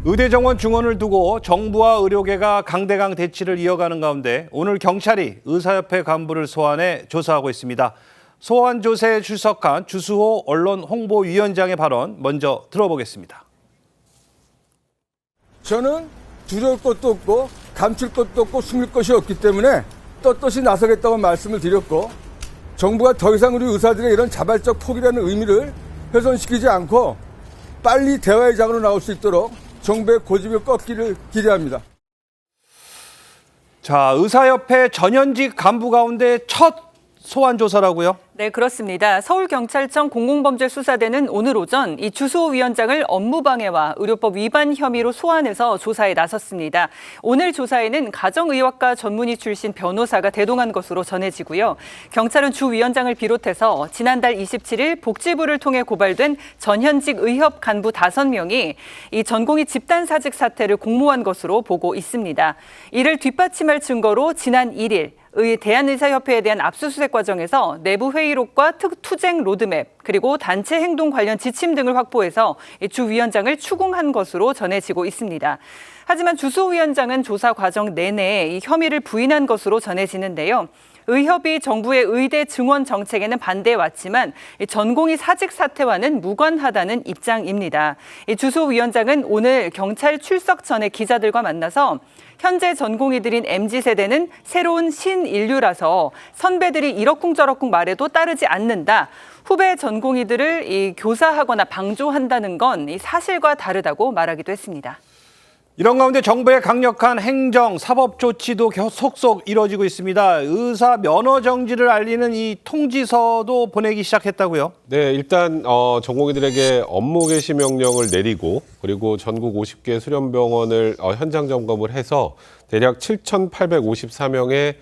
의대 정원 증원을 두고 정부와 의료계가 강대강 대치를 이어가는 가운데 오늘 경찰이 의사협회 간부를 소환해 조사하고 있습니다. 소환 조사에 출석한 주수호 언론홍보위원장의 발언 먼저 들어보겠습니다. 저는 두려울 것도 없고 감출 것도 없고 숨길 것이 없기 때문에 떳떳이 나서겠다고 말씀을 드렸고, 정부가 더 이상 우리 의사들의 이런 자발적 포기라는 의미를 훼손시키지 않고 빨리 대화의 장으로 나올 수 있도록 정부의 고집을 꺾기를 기대합니다. 자, 의사협회 전현직 간부 가운데 첫 소환 조사라고요? 네, 그렇습니다. 서울경찰청 공공범죄수사대는 오늘 오전 이 주수호 위원장을 업무방해와 의료법 위반 혐의로 소환해서 조사에 나섰습니다. 오늘 조사에는 가정의학과 전문의 출신 변호사가 대동한 것으로 전해지고요. 경찰은 주 위원장을 비롯해서 지난달 27일 복지부를 통해 고발된 전현직 의협 간부 5명이 이 전공의 집단사직 사태를 공모한 것으로 보고 있습니다. 이를 뒷받침할 증거로 지난 1일 대한의사협회에 대한 압수수색 과정에서 내부 회의록과 투쟁 로드맵 그리고 단체 행동 관련 지침 등을 확보해서 주 위원장을 추궁한 것으로 전해지고 있습니다. 하지만 주수호 위원장은 조사 과정 내내 이 혐의를 부인한 것으로 전해지는데요. 의협이 정부의 의대 증원 정책에는 반대해왔지만 전공의 사직 사태와는 무관하다는 입장입니다. 주수호 위원장은 오늘 경찰 출석 전에 기자들과 만나서 현재 전공의들인 MZ세대는 새로운 신인류라서 선배들이 이러쿵저러쿵 말해도 따르지 않는다. 후배 전공의들을 교사하거나 방조한다는 건 사실과 다르다고 말하기도 했습니다. 이런 가운데 정부의 강력한 행정, 사법 조치도 속속 이뤄지고 있습니다. 의사 면허 정지를 알리는 이 통지서도 보내기 시작했다고요? 네, 일단 전공의들에게 업무 개시 명령을 내리고 그리고 전국 50개 수련병원을 현장 점검을 해서 대략 7,854명의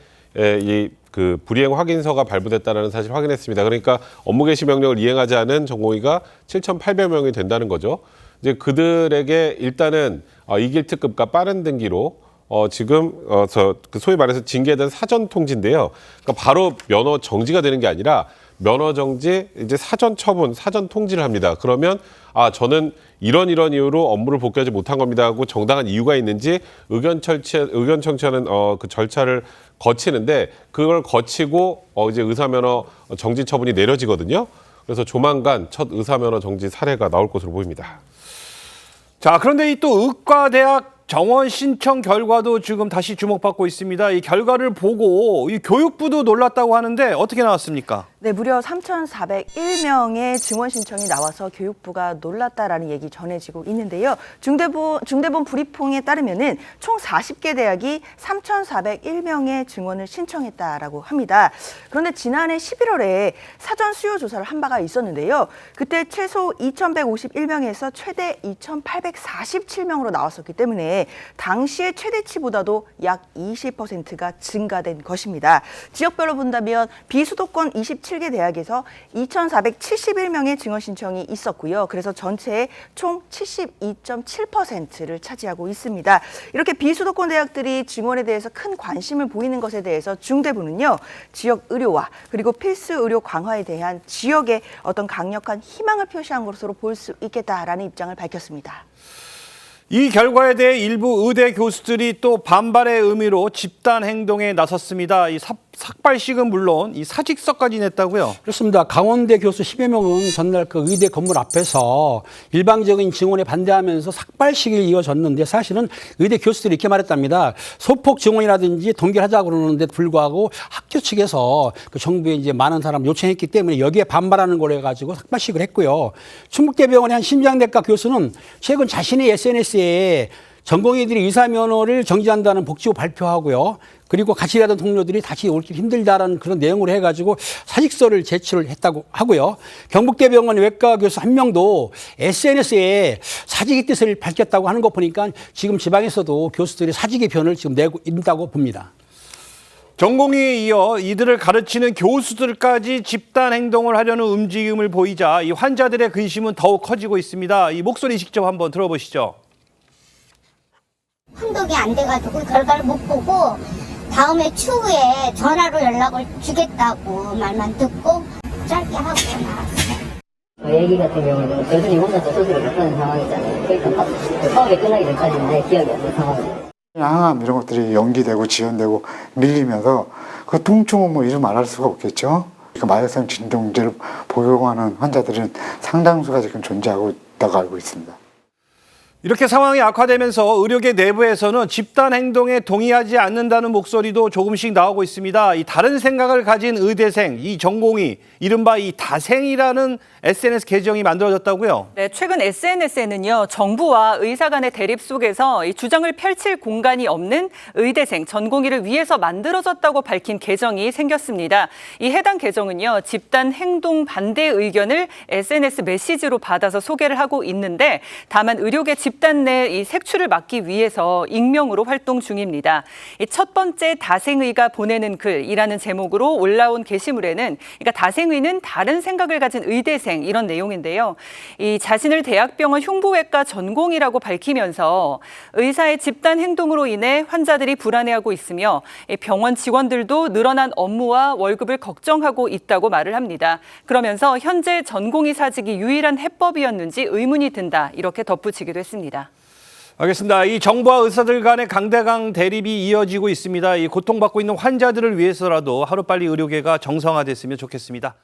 그 불이행 확인서가 발부됐다는 사실 확인했습니다. 그러니까 업무 개시 명령을 이행하지 않은 전공의가 7,800명이 된다는 거죠. 이제 그들에게 일단은 이길 특급과 빠른 등기로 지금 소위 말해서 징계된 사전 통지인데요. 그러니까 바로 면허 정지가 되는 게 아니라 면허 정지 이제 사전 처분, 사전 통지를 합니다. 그러면 저는 이런 이유로 업무를 복귀하지 못한 겁니다 하고 정당한 이유가 있는지 의견 청취하는 그 절차를 거치는데, 그걸 거치고 이제 의사면허 정지 처분이 내려지거든요. 그래서 조만간 첫 의사면허 정지 사례가 나올 것으로 보입니다. 자, 그런데 이 또 의과대학 정원 신청 결과도 지금 다시 주목받고 있습니다. 이 결과를 보고 이 교육부도 놀랐다고 하는데 어떻게 나왔습니까? 네, 무려 3,401명의 증원 신청이 나와서 교육부가 놀랐다라는 얘기 전해지고 있는데요. 중대본 브리핑에 따르면은 총 40개 대학이 3,401명의 증원을 신청했다라고 합니다. 그런데 지난해 11월에 사전 수요 조사를 한 바가 있었는데요. 그때 최소 2,151명에서 최대 2,847명으로 나왔었기 때문에 당시의 최대치보다도 약 20%가 증가된 것입니다. 지역별로 본다면 비수도권 27개 대학에서 2,471명의 증원 신청이 있었고요. 그래서 전체의 총 72.7%를 차지하고 있습니다. 이렇게 비수도권 대학들이 증원에 대해서 큰 관심을 보이는 것에 대해서 중대본은요, 지역 의료와 그리고 필수 의료 강화에 대한 지역의 어떤 강력한 희망을 표시한 것으로 볼 수 있겠다라는 입장을 밝혔습니다. 이 결과에 대해 일부 의대 교수들이 또 반발의 의미로 집단 행동에 나섰습니다. 이 삭발식은 물론 이 사직서까지 냈다고요? 그렇습니다. 강원대 교수 10여 명은 전날 그 의대 건물 앞에서 일방적인 증원에 반대하면서 삭발식이 이어졌는데, 사실은 의대 교수들이 이렇게 말했답니다. 소폭 증원이라든지 동결하자고 그러는데 불구하고 학교 측에서 그 정부에 이제 많은 사람 요청했기 때문에 여기에 반발하는 걸로 해가지고 삭발식을 했고요. 충북대병원의 한 심장내과 교수는 최근 자신의 SNS에 전공의들이 의사면허를 정지한다는 복지호 발표하고요. 그리고 같이 일하던 동료들이 다시 오기 힘들다라는 그런 내용으로 해가지고 사직서를 제출을 했다고 하고요. 경북대병원 외과 교수 한 명도 SNS에 사직의 뜻을 밝혔다고 하는 거 보니까 지금 지방에서도 교수들이 사직의 변을 지금 내고 있다고 봅니다. 전공의에 이어 이들을 가르치는 교수들까지 집단 행동을 하려는 움직임을 보이자 이 환자들의 근심은 더욱 커지고 있습니다. 이 목소리 직접 한번 들어보시죠. 판독이 안 돼가지고 결과를 못 보고 다음에 추후에 전화로 연락을 주겠다고 말만 듣고 짧게 하고 나왔어요. 애기 같은 경우는 여전히 혼자서 수술을 못하는 상황이잖아요. 그러니까 사업이 끝나기 전까지는 아예 기억이 안 나는 상황이에요. 항암 이런 것들이 연기되고 지연되고 밀리면서 그 통증은 뭐 이루 말할 수가 없겠죠. 마약성 진통제를 복용하는 환자들은 상당수가 지금 존재하고 있다고 알고 있습니다. 이렇게 상황이 악화되면서 의료계 내부에서는 집단 행동에 동의하지 않는다는 목소리도 조금씩 나오고 있습니다. 이 다른 생각을 가진 의대생, 이 전공이 이른바 이 다생이라는 SNS 계정이 만들어졌다고요? 네, 최근 SNS에는요, 정부와 의사 간의 대립 속에서 이 주장을 펼칠 공간이 없는 의대생, 전공의를 위해서 만들어졌다고 밝힌 계정이 생겼습니다. 이 해당 계정은요, 집단 행동 반대 의견을 SNS 메시지로 받아서 소개를 하고 있는데, 다만 의료계 집단 내 이 색출을 막기 위해서 익명으로 활동 중입니다. 이 첫 번째 다생의가 보내는 글이라는 제목으로 올라온 게시물에는, 그러니까 다생의는 다른 생각을 가진 의대생 이런 내용인데요. 이 자신을 대학병원 흉부외과 전공이라고 밝히면서 의사의 집단 행동으로 인해 환자들이 불안해하고 있으며 병원 직원들도 늘어난 업무와 월급을 걱정하고 있다고 말을 합니다. 그러면서 현재 전공의 사직이 유일한 해법이었는지 의문이 든다 이렇게 덧붙이기도 했습니다. 알겠습니다. 이 정부와 의사들 간의 강대강 대립이 이어지고 있습니다. 이 고통받고 있는 환자들을 위해서라도 하루빨리 의료계가 정상화됐으면 좋겠습니다.